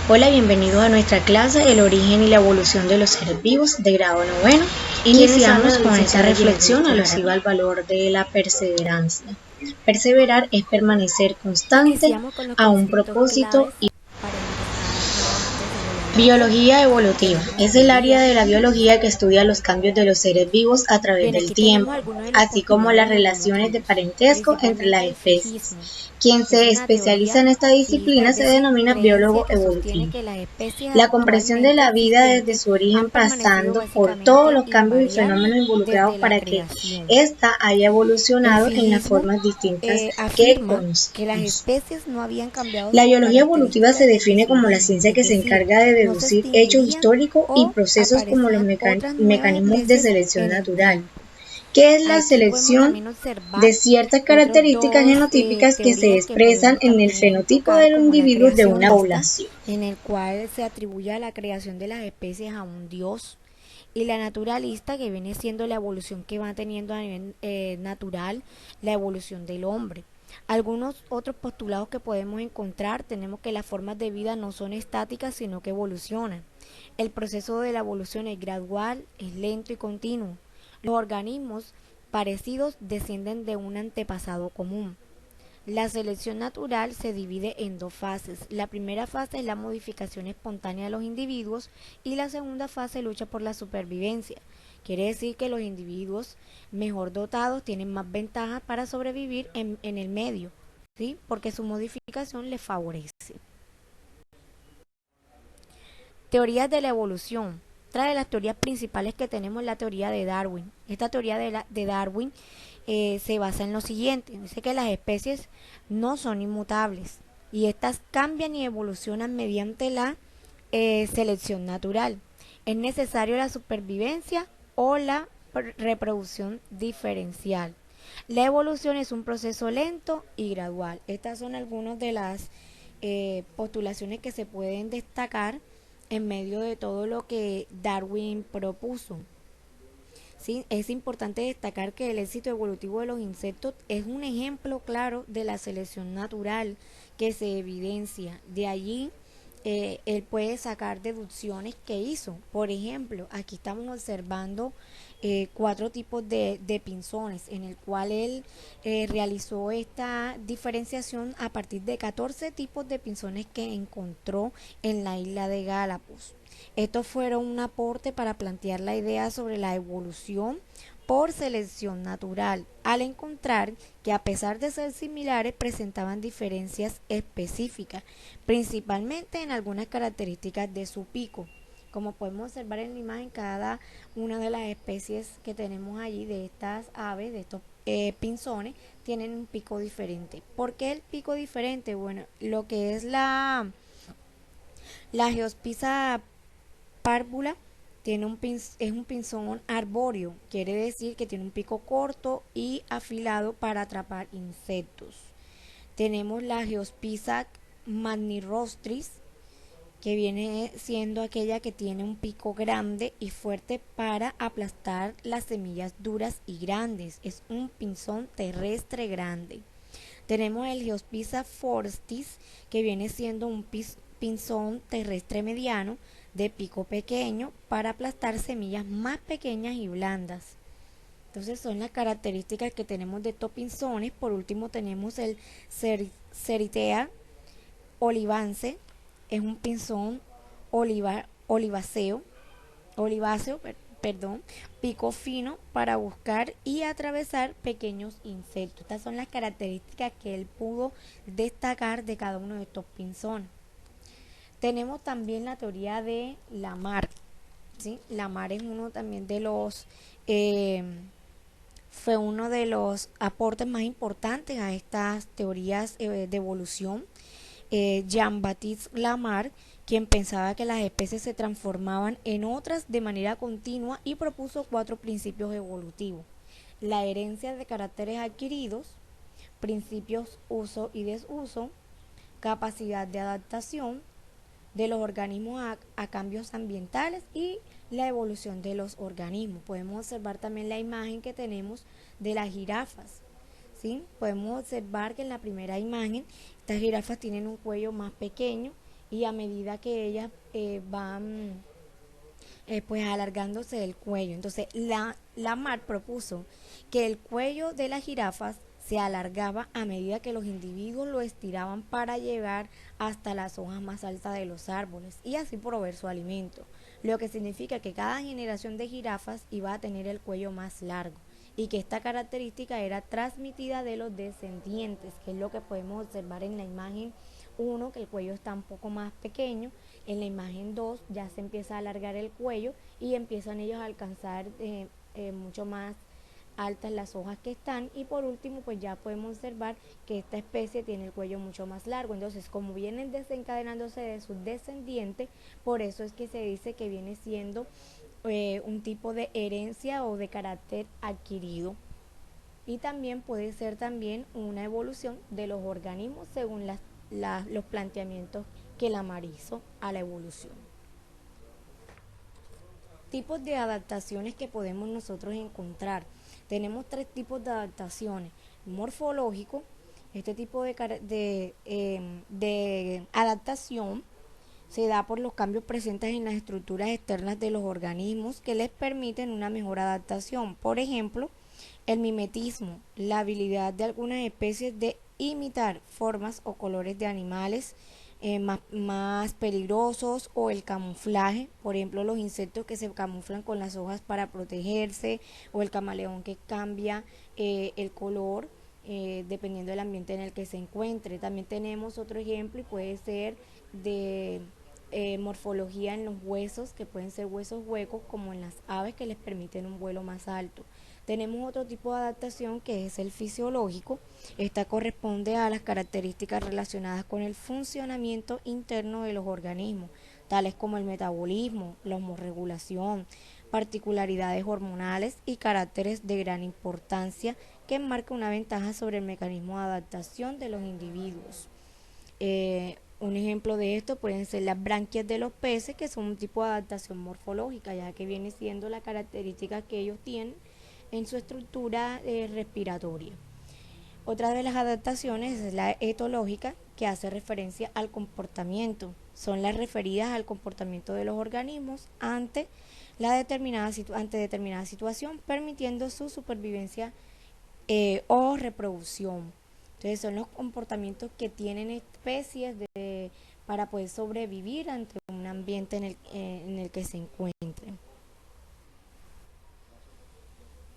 Hola, bienvenidos a nuestra clase El origen y la evolución de los seres vivos de grado noveno. Iniciamos con esta reflexión alusiva al valor de la perseverancia. Perseverar es permanecer constante Iniciamos con los a un conceptos propósito claves y para ingresar a desarrollar la clase. biología evolutiva. Demos la Es el área bienvenida. de la biología que estudia los cambios de los seres vivos a través Bien, del aquí tenemos tiempo, algunos de los así como las postulados relaciones de evolutivos, parentesco entre las principalmente el especies. sijismo. Quien Es se una especializa teoría, en esta ¿sí? Es disciplina se decir, denomina creencia biólogo que sostiene evolutivo. que las especies La comprensión de actualmente la vida desde existentes su origen han permanecido pasando por todos básicamente los cambios y invariables fenómenos involucrados desde la para que creación. ésta haya El evolucionado en las sijismo formas distintas que afirma que las conocemos. especies no habían cambiado La sus biología evolutiva se características desde define su como la origen, ciencia es que se decir, encarga de no se deducir hechos extinguirían históricos y o procesos como los aparecerían otras nuevas mecanismos de especies selección en el natural. tiempo. ¿Qué es la Aquí podemos selección? también observar De ciertas otras características dos genotípicas que se teorías que expresan podemos en el también fenotipo tocar, de los como la individuos de una creacionista, población. en el cual se atribuye a la creación de las especies a un dios, y la naturalista, que viene siendo la evolución que va teniendo a nivel natural la evolución del hombre. Algunos otros postulados que podemos encontrar: tenemos que las formas de vida no son estáticas, sino que evolucionan. El proceso de la evolución es gradual, es lento y continuo. Los organismos parecidos descienden de un antepasado común. La selección natural se divide en dos fases. La primera fase es la modificación espontánea de los individuos y la segunda fase lucha por la supervivencia. Quiere decir que los individuos mejor dotados tienen más ventajas para sobrevivir en el medio, ¿sí? Porque su modificación les favorece. Teorías de la evolución. Otra de las teorías principales que tenemos es la teoría de Darwin. Esta teoría de Darwin se basa en lo siguiente: dice que las especies no son inmutables y estas cambian y evolucionan mediante la selección natural. Es necesario la supervivencia o la reproducción diferencial. La evolución es un proceso lento y gradual. Estas son algunas de las postulaciones que se pueden destacar en medio de todo lo que Darwin propuso. Sí, es importante destacar que el éxito evolutivo de los insectos es un ejemplo claro de la selección natural que se evidencia. De allí él puede sacar deducciones que hizo. Por ejemplo, aquí estamos observando cuatro tipos de pinzones, en el cual él realizó esta diferenciación a partir de 14 tipos de pinzones que encontró en la isla de Galápagos. Estos fueron un aporte para plantear la idea sobre la evolución por selección natural, al encontrar que, a pesar de ser similares, presentaban diferencias específicas, principalmente en algunas características de su pico. Como podemos observar en la imagen, cada una de las especies que tenemos allí de estas aves, de estos pinzones, tienen un pico diferente. ¿Por qué el pico diferente? Bueno, lo que es la Geospisa párvula es un pinzón arbóreo, quiere decir que tiene un pico corto y afilado para atrapar insectos. Tenemos la Geospisa magnirostris, que viene siendo aquella que tiene un pico grande y fuerte para aplastar las semillas duras y grandes. Es un pinzón terrestre grande. Tenemos el Geospisa forestis, que viene siendo un pinzón terrestre mediano de pico pequeño para aplastar semillas más pequeñas y blandas. Entonces son las características que tenemos de estos pinzones. Por último tenemos el Ceritea olivance, es un pinzón oliváceo, oliváceo, perdón, pico fino para buscar y atravesar pequeños insectos. Estas son las características que él pudo destacar de cada uno de estos pinzones. Tenemos también la teoría de Lamarck, ¿sí? Lamarck es uno también de los fue uno de los aportes más importantes a estas teorías de evolución. Jean-Baptiste Lamarck, quien pensaba que las especies se transformaban en otras de manera continua, y propuso cuatro principios evolutivos: la herencia de caracteres adquiridos, principios uso y desuso, capacidad de adaptación de los organismos a cambios ambientales y la evolución de los organismos. Podemos observar también la imagen que tenemos de las jirafas. ¿Sí? Podemos observar que en la primera imagen estas jirafas tienen un cuello más pequeño y a medida que ellas van pues alargándose el cuello. Entonces Lamarck propuso que el cuello de las jirafas se alargaba a medida que los individuos lo estiraban para llegar hasta las hojas más altas de los árboles y así proveer su alimento, lo que significa que cada generación de jirafas iba a tener el cuello más largo y que esta característica era transmitida de los descendientes, que es lo que podemos observar en la imagen 1, que el cuello está un poco más pequeño. En la imagen 2 ya se empieza a alargar el cuello y empiezan ellos a alcanzar mucho más altas las hojas que están, y por último pues ya podemos observar que esta especie tiene el cuello mucho más largo. Entonces, como vienen desencadenándose de sus descendientes, por eso es que se dice que viene siendo un tipo de herencia o de carácter adquirido, y también puede ser también una evolución de los organismos según los planteamientos que Lamarck hizo a la evolución. Tipos de adaptaciones que podemos nosotros encontrar. Tenemos tres tipos de adaptaciones. Morfológico, este tipo de adaptación se da por los cambios presentes en las estructuras externas de los organismos que les permiten una mejor adaptación. Por ejemplo, el mimetismo, la habilidad de algunas especies de imitar formas o colores de animales más peligrosos, o el camuflaje, por ejemplo los insectos que se camuflan con las hojas para protegerse, o el camaleón que cambia el color dependiendo del ambiente en el que se encuentre. También tenemos otro ejemplo y puede ser de morfología en los huesos, que pueden ser huesos huecos como en las aves, que les permiten un vuelo más alto. Tenemos otro tipo de adaptación que es el fisiológico. Esta corresponde a las características relacionadas con el funcionamiento interno de los organismos, tales como el metabolismo, la hormorregulación, particularidades hormonales y caracteres de gran importancia que enmarca una ventaja sobre el mecanismo de adaptación de los individuos. Un ejemplo de esto pueden ser las branquias de los peces, que son un tipo de adaptación morfológica, ya que viene siendo la característica que ellos tienen en su estructura respiratoria. Otra de las adaptaciones es la etológica, que hace referencia al comportamiento. Son las referidas al comportamiento de los organismos ante determinada situación, permitiendo su supervivencia o reproducción. Entonces son los comportamientos que tienen especies para poder sobrevivir ante un ambiente en el que se encuentren.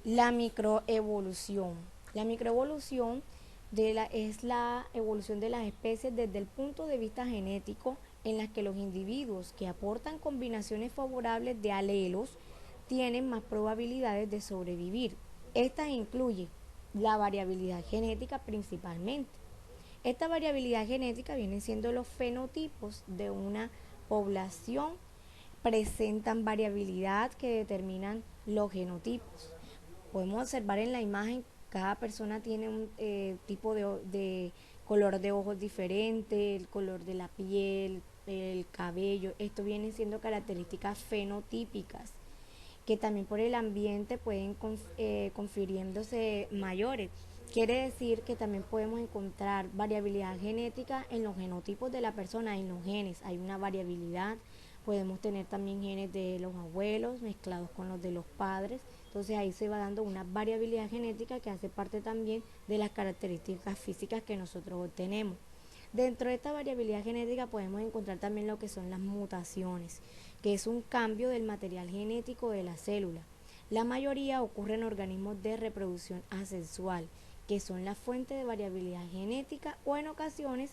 La microevolución. La microevolución es la evolución de las especies desde el punto de vista genético, en las que los individuos que aportan combinaciones favorables de alelos tienen más probabilidades de sobrevivir. Esta incluye la variabilidad genética principalmente. Esta variabilidad genética viene siendo los fenotipos de una población, presentan variabilidad que determinan los genotipos. Podemos observar en la imagen, cada persona tiene un tipo de color de ojos diferente, el color de la piel, el cabello. Esto viene siendo características fenotípicas que también por el ambiente pueden confiriéndose mayores. Quiere decir que también podemos encontrar variabilidad genética en los genotipos de la persona, en los genes. Hay una variabilidad. Podemos tener también genes de los abuelos mezclados con los de los padres. Entonces ahí se va dando una variabilidad genética que hace parte también de las características físicas que nosotros obtenemos. Dentro de esta variabilidad genética podemos encontrar también lo que son las mutaciones, que es un cambio del material genético de la célula. La mayoría ocurre en organismos de reproducción asexual, que son la fuente de variabilidad genética, o en ocasiones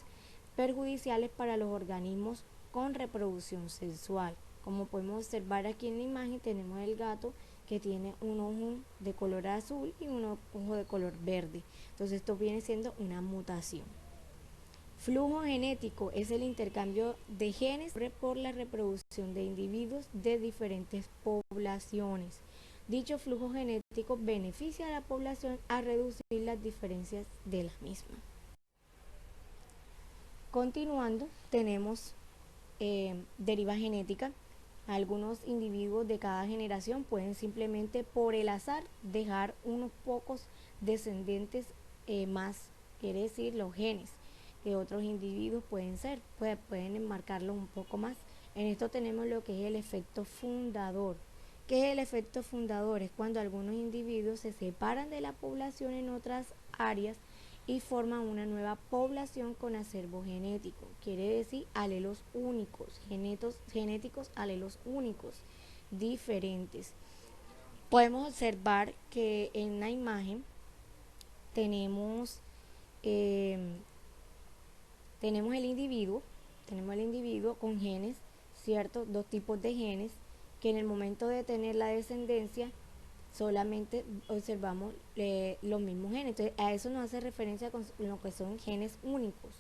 perjudiciales para los organismos con reproducción sexual. Como podemos observar aquí en la imagen, tenemos el gato que tiene un ojo de color azul y un ojo de color verde. Entonces esto viene siendo una mutación. Flujo genético es el intercambio de genes por la reproducción de individuos de diferentes poblaciones. Dicho flujo genético beneficia a la población a reducir las diferencias de la misma. Continuando, tenemos deriva genética. Algunos individuos de cada generación pueden simplemente por el azar dejar unos pocos descendientes más, quiere decir los genes. que otros individuos pueden ser, pueden enmarcarlos un poco más. En esto tenemos lo que es el efecto fundador. ¿Qué es el efecto fundador? Es cuando algunos individuos se separan de la población en otras áreas y forman una nueva población con acervo genético. Quiere decir alelos únicos, genéticos alelos únicos, diferentes. Podemos observar que en la imagen tenemos, eh, tenemos el individuo con genes, ¿cierto? Dos tipos de genes que en el momento de tener la descendencia solamente observamos los mismos genes. Entonces, a eso nos hace referencia con lo que son genes únicos,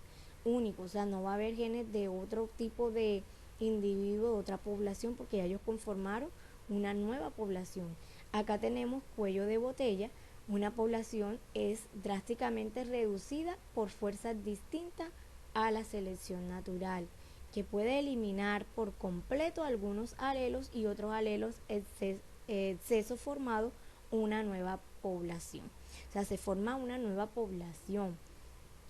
o sea, no va a haber genes de otro tipo de individuo, de otra población, porque ya ellos conformaron una nueva población. Acá tenemos cuello de botella, una población es drásticamente reducida por fuerzas distintas a la selección natural, que puede eliminar por completo algunos alelos y otros alelos exceso formado una nueva población. O sea, se forma una nueva población.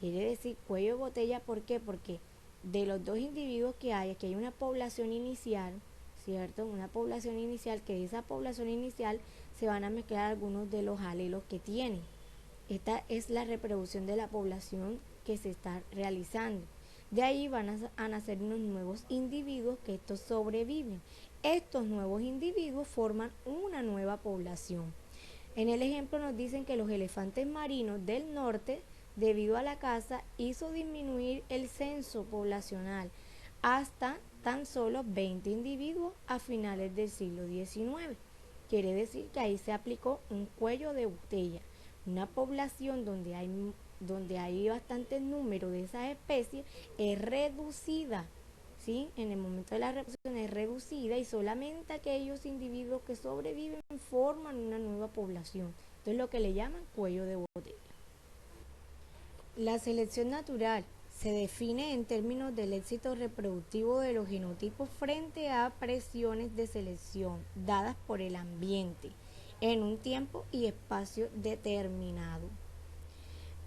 Quiere decir cuello de botella, ¿por qué? Porque de los dos individuos que hay, aquí hay una población inicial, ¿cierto? Una población inicial, que de esa población inicial se van a mezclar algunos de los alelos que tienen. Esta es la reproducción de la población que se está realizando. De ahí van a nacer unos nuevos individuos que estos sobreviven. Estos nuevos individuos forman una nueva población. En el ejemplo nos dicen que los elefantes marinos del norte, debido a la caza, hizo disminuir el censo poblacional hasta tan solo 20 individuos a finales del siglo XIX. Quiere decir que ahí se aplicó un cuello de botella. Una población donde hay bastante número de esas especies es reducida, ¿sí? En el momento de la reproducción es reducida y solamente aquellos individuos que sobreviven forman una nueva población. Entonces lo que le llaman cuello de botella. La selección natural se define en términos del éxito reproductivo de los genotipos frente a presiones de selección dadas por el ambiente en un tiempo y espacio determinado.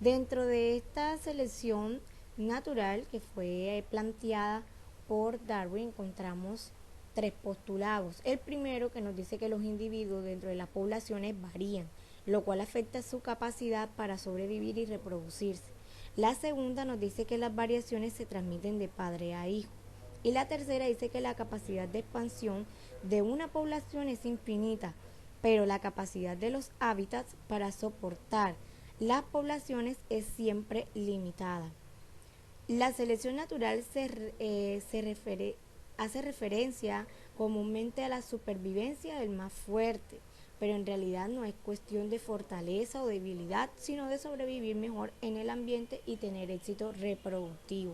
Dentro de esta selección natural que fue planteada por Darwin encontramos tres postulados. El primero, que nos dice que los individuos dentro de las poblaciones varían, lo cual afecta su capacidad para sobrevivir y reproducirse. La segunda nos dice que las variaciones se transmiten de padre a hijo. Y la tercera dice que la capacidad de expansión de una población es infinita, pero la capacidad de los hábitats para soportar las poblaciones es siempre limitada. La selección natural hace referencia comúnmente a la supervivencia del más fuerte, pero en realidad no es cuestión de fortaleza o debilidad, sino de sobrevivir mejor en el ambiente y tener éxito reproductivo.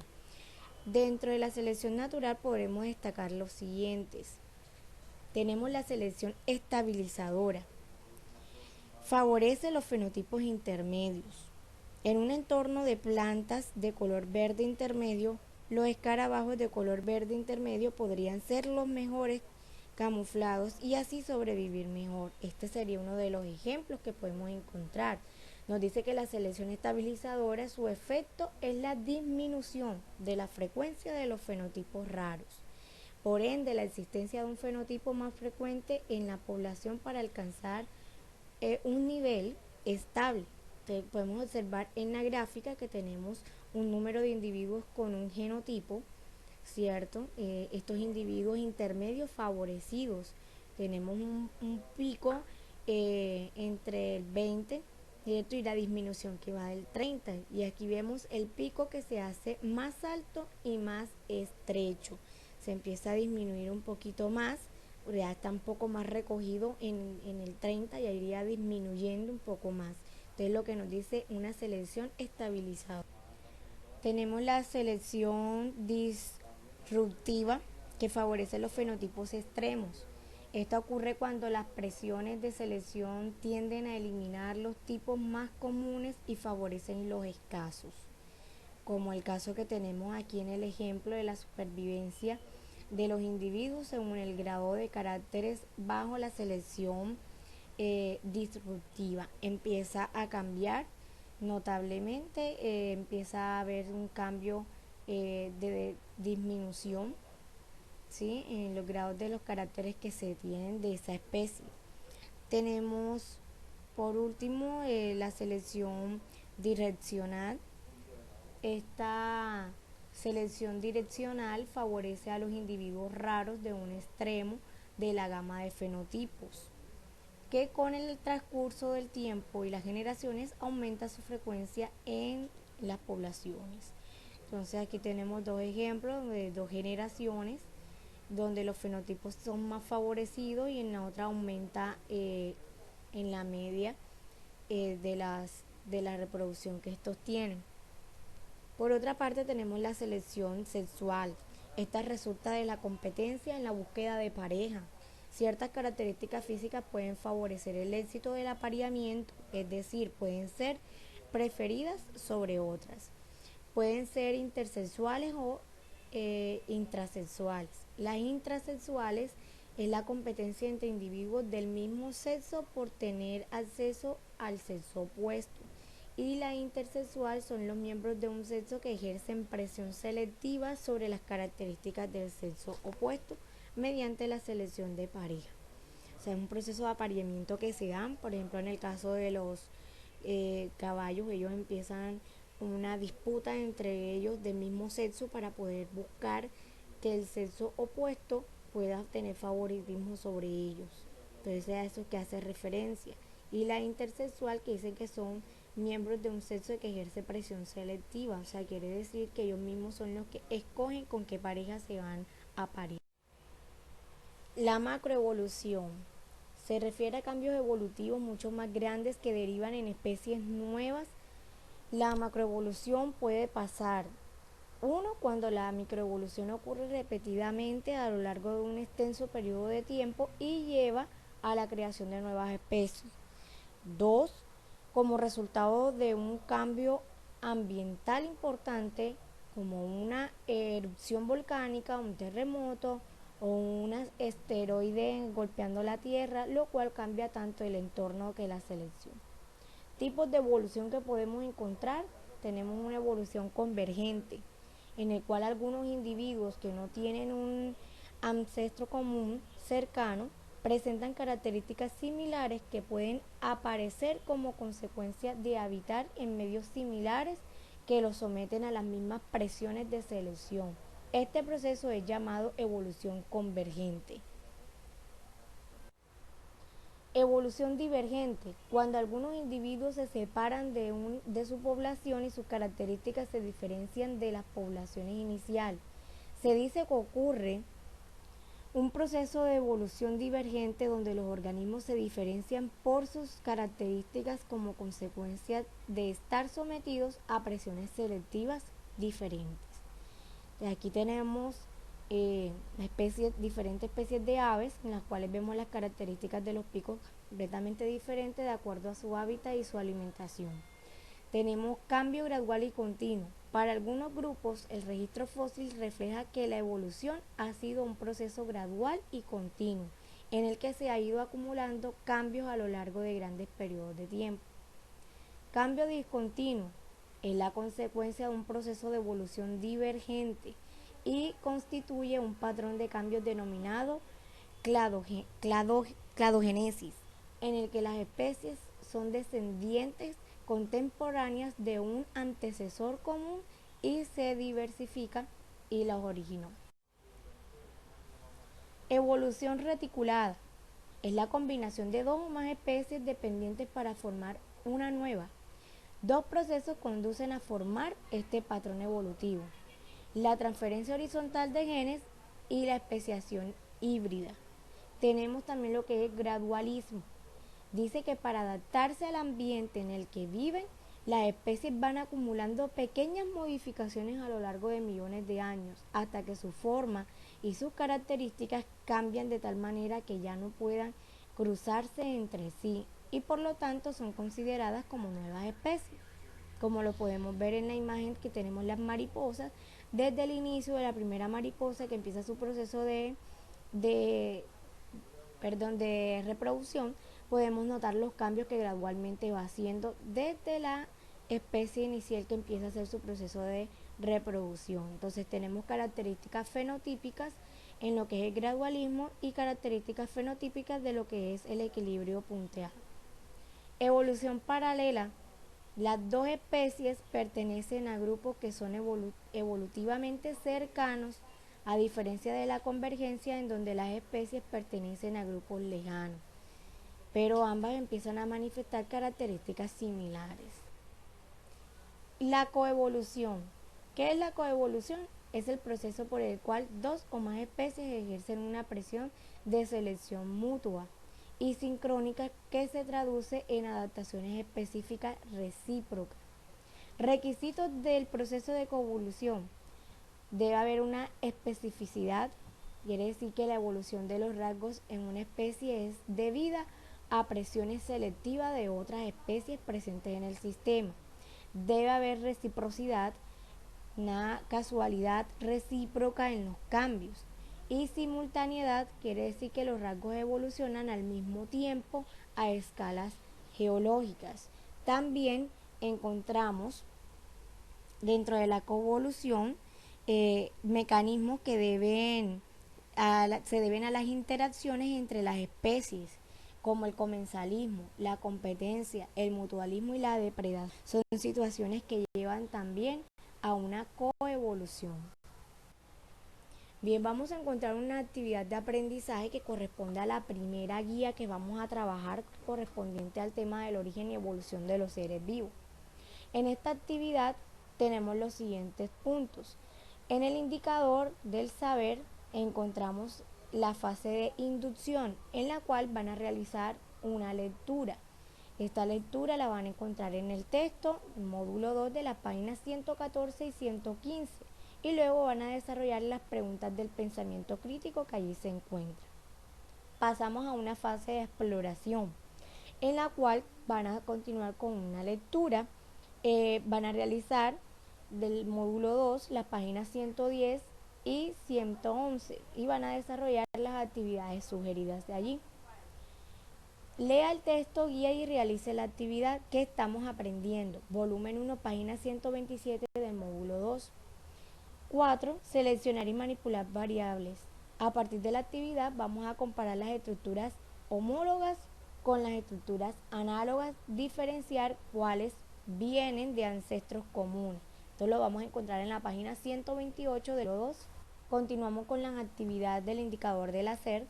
Dentro de la selección natural podremos destacar los siguientes. Tenemos la selección estabilizadora. Favorece los fenotipos intermedios. En un entorno de plantas de color verde intermedio, los escarabajos de color verde intermedio podrían ser los mejores camuflados y así sobrevivir mejor. Este sería uno de los ejemplos que podemos encontrar. Nos dice que la selección estabilizadora, su efecto es la disminución de la frecuencia de los fenotipos raros. Por ende, la existencia de un fenotipo más frecuente en la población para alcanzar un nivel estable. Entonces, podemos observar en la gráfica que tenemos un número de individuos con un genotipo, ¿cierto? Estos individuos intermedios favorecidos. Tenemos un pico entre el 20, ¿cierto? Y la disminución que va del 30. Y aquí vemos el pico que se hace más alto y más estrecho. Se empieza a disminuir un poquito más, ya está un poco más recogido en el 30 y iría disminuyendo un poco más. Entonces lo que nos dice una selección estabilizadora. Tenemos la selección disruptiva que favorece los fenotipos extremos. Esto ocurre cuando las presiones de selección tienden a eliminar los tipos más comunes y favorecen los escasos, como el caso que tenemos aquí en el ejemplo de la supervivencia de los individuos según el grado de caracteres bajo la selección disruptiva. Empieza a cambiar notablemente, empieza a haber un cambio de disminución, ¿sí?, en los grados de los caracteres que se tienen de esa especie. Tenemos por último la selección direccional. Esta selección direccional favorece a los individuos raros de un extremo de la gama de fenotipos, que con el transcurso del tiempo y las generaciones aumenta su frecuencia en las poblaciones. Entonces aquí tenemos dos ejemplos de dos generaciones donde los fenotipos son más favorecidos y en la otra aumenta en la media de la reproducción que estos tienen. Por otra parte tenemos la selección sexual. Esta resulta de la competencia en la búsqueda de pareja. Ciertas características físicas pueden favorecer el éxito del apareamiento, es decir, pueden ser preferidas sobre otras. Pueden ser intersexuales o intrasexuales. Las intrasexuales es la competencia entre individuos del mismo sexo por tener acceso al sexo opuesto. Y la intersexual son los miembros de un sexo que ejercen presión selectiva sobre las características del sexo opuesto mediante la selección de pareja. O sea, es un proceso de apareamiento que se dan, por ejemplo, en el caso de los caballos, ellos empiezan una disputa entre ellos del mismo sexo para poder buscar que el sexo opuesto pueda tener favoritismo sobre ellos. Entonces a eso es que hace referencia. Y la intersexual, que dicen que son miembros de un sexo que ejerce presión selectiva, o sea, quiere decir que ellos mismos son los que escogen con qué pareja se van a parir. La macroevolución se refiere a cambios evolutivos mucho más grandes que derivan en especies nuevas. La macroevolución puede pasar, uno, cuando la microevolución ocurre repetidamente a lo largo de un extenso periodo de tiempo y lleva a la creación de nuevas especies. Dos, como resultado de un cambio ambiental importante, como una erupción volcánica, un terremoto o un asteroide golpeando la Tierra, lo cual cambia tanto el entorno que la selección. Tipos de evolución que podemos encontrar: tenemos una evolución convergente, en el cual algunos individuos que no tienen un ancestro común cercano presentan características similares que pueden aparecer como consecuencia de habitar en medios similares que los someten a las mismas presiones de selección. Este proceso es llamado evolución convergente. Evolución divergente: cuando algunos individuos se separan de su población y sus características se diferencian de las poblaciones iniciales. Se dice que ocurre un proceso de evolución divergente donde los organismos se diferencian por sus características como consecuencia de estar sometidos a presiones selectivas diferentes. Aquí tenemos diferentes especies de aves en las cuales vemos las características de los picos completamente diferentes de acuerdo a su hábitat y su alimentación. Tenemos cambio gradual y continuo. Para algunos grupos, el registro fósil refleja que la evolución ha sido un proceso gradual y continuo, en el que se ha ido acumulando cambios a lo largo de grandes periodos de tiempo. Cambio discontinuo es la consecuencia de un proceso de evolución divergente y constituye un patrón de cambios denominado cladogénesis, en el que las especies son descendientes contemporáneas de un antecesor común y se diversifican y las originó. Evolución reticulada es la combinación de dos o más especies dependientes para formar una nueva. Dos procesos conducen a formar este patrón evolutivo: la transferencia horizontal de genes y la especiación híbrida. Tenemos también lo que es gradualismo. Dice que para adaptarse al ambiente en el que viven, las especies van acumulando pequeñas modificaciones a lo largo de millones de años, hasta que su forma y sus características cambian de tal manera que ya no puedan cruzarse entre sí y por lo tanto son consideradas como nuevas especies. Como lo podemos ver en la imagen que tenemos las mariposas, desde el inicio de la primera mariposa que empieza su proceso de reproducción, podemos notar los cambios que gradualmente va haciendo desde la especie inicial que empieza a hacer su proceso de reproducción. Entonces tenemos características fenotípicas en lo que es el gradualismo y características fenotípicas de lo que es el equilibrio punteal. Evolución paralela. Las dos especies pertenecen a grupos que son evolutivamente cercanos, a diferencia de la convergencia en donde las especies pertenecen a grupos lejanos, pero ambas empiezan a manifestar características similares. La coevolución. ¿Qué es la coevolución? Es el proceso por el cual dos o más especies ejercen una presión de selección mutua y sincrónica que se traduce en adaptaciones específicas recíprocas. Requisitos del proceso de coevolución. Debe haber una especificidad, quiere decir que la evolución de los rasgos en una especie es debida a presiones selectivas de otras especies presentes en el sistema. Debe haber reciprocidad, una casualidad recíproca en los cambios. Y simultaneidad quiere decir que los rasgos evolucionan al mismo tiempo a escalas geológicas. También encontramos dentro de la coevolución mecanismos que se deben a las interacciones entre las especies, como el comensalismo, la competencia, el mutualismo y la depredación. Son situaciones que llevan también a una coevolución. Bien, vamos a encontrar una actividad de aprendizaje que corresponde a la primera guía que vamos a trabajar correspondiente al tema del origen y evolución de los seres vivos. En esta actividad tenemos los siguientes puntos. En el indicador del saber encontramos la fase de inducción, en la cual van a realizar una lectura. Esta lectura la van a encontrar en el texto, módulo 2 de la página 114 y 115, y luego van a desarrollar las preguntas del pensamiento crítico que allí se encuentra. Pasamos a una fase de exploración, en la cual van a continuar con una lectura. Van a realizar del módulo 2 las páginas 110 y 111 y van a desarrollar las actividades sugeridas de allí. Lea el texto, guía y realice la actividad que estamos aprendiendo. Volumen 1, página 127 del módulo 2. 4. Seleccionar y manipular variables. A partir de la actividad vamos a comparar las estructuras homólogas con las estructuras análogas, diferenciar cuáles vienen de ancestros comunes. Esto lo vamos a encontrar en la página 128 de los 2. Continuamos con las actividades del indicador del hacer.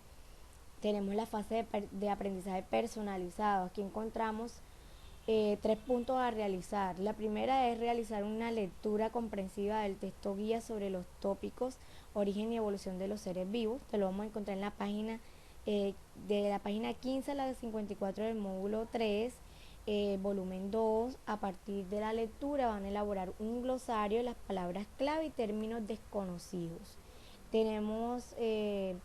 Tenemos la fase de aprendizaje personalizado. Aquí encontramos 3 puntos a realizar. La primera es realizar una lectura comprensiva del texto guía sobre los tópicos origen y evolución de los seres vivos. Te lo vamos a encontrar en la página de la página 15 a la de 54 del módulo 3, volumen 2. A partir de la lectura van a elaborar un glosario de las palabras clave y términos desconocidos. Tenemos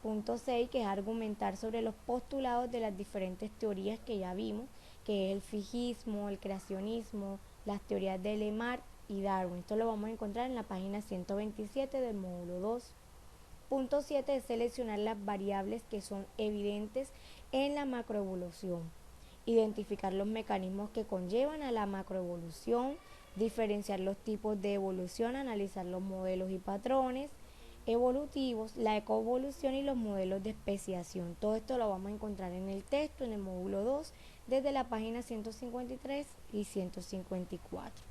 punto 6, que es argumentar sobre los postulados de las diferentes teorías que ya vimos, que es el fijismo, el creacionismo, las teorías de Lemar y Darwin. Esto lo vamos a encontrar en la página 127 del módulo 2. Punto 7 es seleccionar las variables que son evidentes en la macroevolución. Identificar los mecanismos que conllevan a la macroevolución, diferenciar los tipos de evolución, analizar los modelos y patrones evolutivos, la ecoevolución y los modelos de especiación. Todo esto lo vamos a encontrar en el texto, en el módulo 2, desde la página 153 y 154.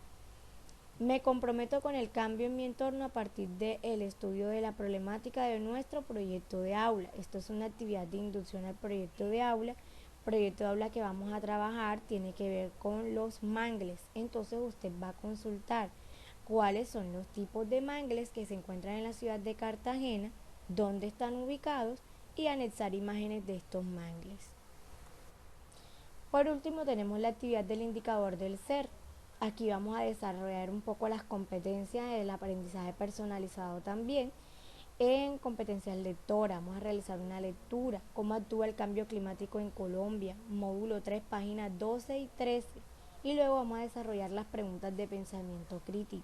Me comprometo con el cambio en mi entorno a partir del estudio de la problemática de nuestro proyecto de aula. Esto es una actividad de inducción al proyecto de aula. Proyecto de aula que vamos a trabajar tiene que ver con los mangles. Entonces usted va a consultar cuáles son los tipos de mangles que se encuentran en la ciudad de Cartagena, dónde están ubicados y anexar imágenes de estos mangles. Por último tenemos la actividad del indicador del ser. Aquí vamos a desarrollar un poco las competencias del aprendizaje personalizado también. En competencias lectoras vamos a realizar una lectura, cómo actúa el cambio climático en Colombia, módulo 3, páginas 12 y 13. Y luego vamos a desarrollar las preguntas de pensamiento crítico.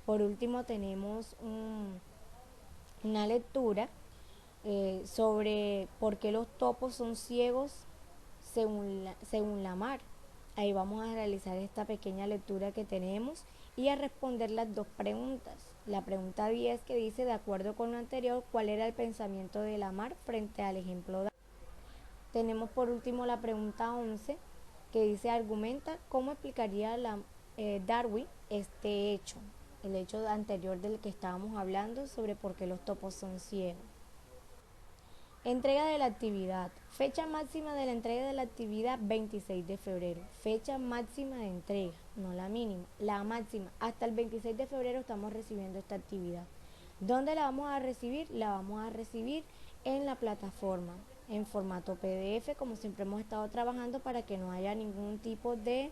Por último tenemos una lectura sobre por qué los topos son ciegos según Lamar. Ahí vamos a realizar esta pequeña lectura que tenemos y a responder las dos preguntas. La pregunta 10 que dice, de acuerdo con lo anterior, ¿cuál era el pensamiento de Lamarck frente al ejemplo de... Tenemos por último la pregunta 11 que dice, argumenta cómo explicaría Darwin este hecho, el hecho anterior del que estábamos hablando sobre por qué los topos son ciegos. Entrega de la actividad. Fecha máxima de la entrega de la actividad 26 de febrero. Fecha máxima de entrega, no la mínima, la máxima. Hasta el 26 de febrero estamos recibiendo esta actividad. ¿Dónde la vamos a recibir? La vamos a recibir en la plataforma, en formato PDF, como siempre hemos estado trabajando para que no haya ningún tipo de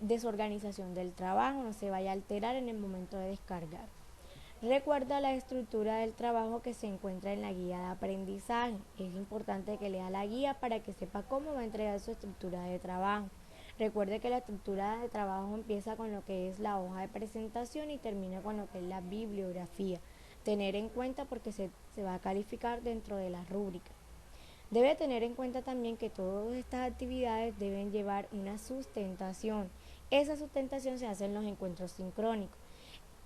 desorganización del trabajo, no se vaya a alterar en el momento de descargar. Recuerda la estructura del trabajo que se encuentra en la guía de aprendizaje. Es importante que lea la guía para que sepa cómo va a entregar su estructura de trabajo. Recuerde que la estructura de trabajo empieza con lo que es la hoja de presentación y termina con lo que es la bibliografía. Tener en cuenta porque se va a calificar dentro de la rúbrica. Debe tener en cuenta también que todas estas actividades deben llevar una sustentación. Esa sustentación se hace en los encuentros sincrónicos.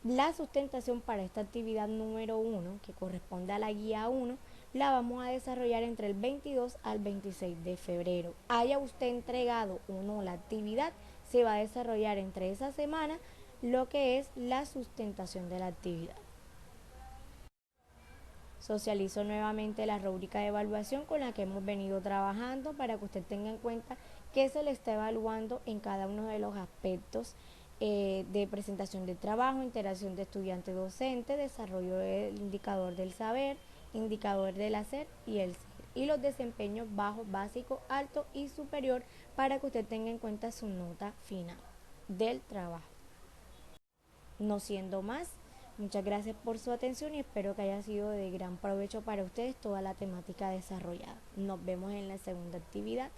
La sustentación para esta actividad número 1, que corresponde a la guía 1, la vamos a desarrollar entre el 22 al 26 de febrero. Haya usted entregado o no la actividad, se va a desarrollar entre esa semana lo que es la sustentación de la actividad. Socializo nuevamente la rúbrica de evaluación con la que hemos venido trabajando para que usted tenga en cuenta que se le está evaluando en cada uno de los aspectos de presentación de trabajo, interacción de estudiante-docente, desarrollo del indicador del saber, indicador del hacer y el ser, y los desempeños bajo, básico, alto y superior para que usted tenga en cuenta su nota final del trabajo. No siendo más, muchas gracias por su atención y espero que haya sido de gran provecho para ustedes toda la temática desarrollada. Nos vemos en la segunda actividad.